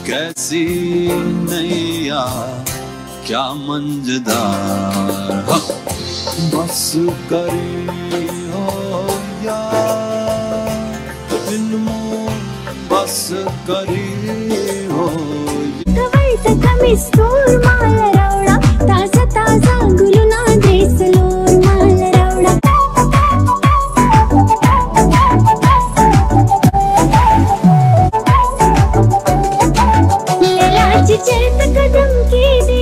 कैसी नैया क्या मंजदार, बस करी हो यार बस करी हो। ताजा ताजा गुलुना ड्रेसलोर माल रावड़ा, लेलाची चेत कदम की दे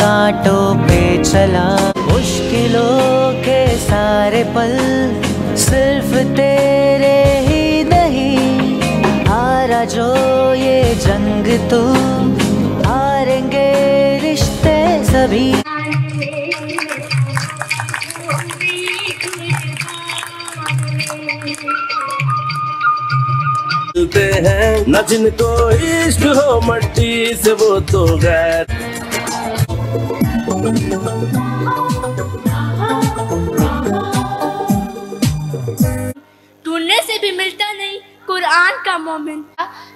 कांटों पे चला मुश्किलों के सारे पल, सिर्फ तेरे ही नहीं हारा जो ये जंग तो हारेंगे रिश्ते सभी। हैं न जिनको इश्क हो मट्टी से वो तो गैर। ढूंढने से भी मिलता नहीं कुरान का मोमिन,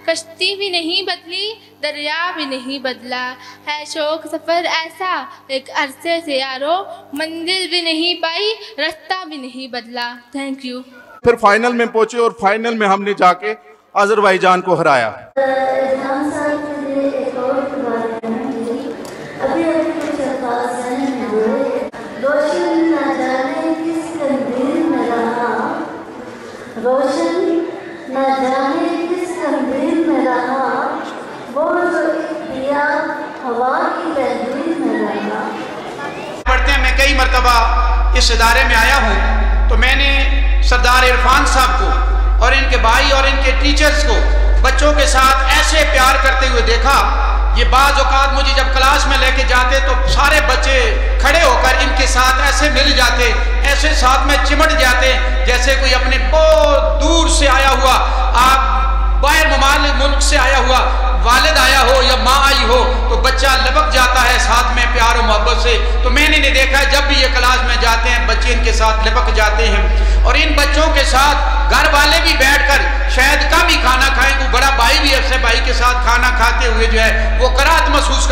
कश्ती भी नहीं बदली दरिया भी नहीं बदला, है शौक सफर ऐसा एक अरसे से यारो, मंजिल भी नहीं पाई रास्ता भी नहीं बदला। Thank you. फिर फाइनल में पहुंचे और फाइनल में हमने जाके अजरबैजान को हराया। रोशन न जाने किस कंदील में रहा, वो जो दिया हवा की तहरीर में रहा। पढ़ते हैं, मैं कई मरतबा इस इदारे में आया हूँ तो मैंने सरदार इरफान साहब को और इनके भाई और इनके टीचर्स को बच्चों के साथ ऐसे प्यार करते हुए देखा। ये बाज़ औक़ात मुझे जब क्लास में लेके जाते तो सारे बच्चे खड़े होकर इनके साथ ऐसे मिल जाते, ऐसे साथ में चिमट जाते जैसे कोई अपने बहुत दूर से आया हुआ, आप बाहर मुल्क से आया हुआ वालिद आया हो या माँ आई हो तो बच्चा लपक जाता है साथ में प्यार और मोहब्बत से। तो मैंने नहीं देखा है, जब भी ये क्लास में जाते हैं बच्चे इनके साथ लपक जाते हैं। और इन बच्चों के साथ घर वाले भी बैठकर शायद कम ही खाना खाएं, कोई बड़ा भाई भी अपने भाई के साथ खाना खाते हुए जो है वो कराहत महसूस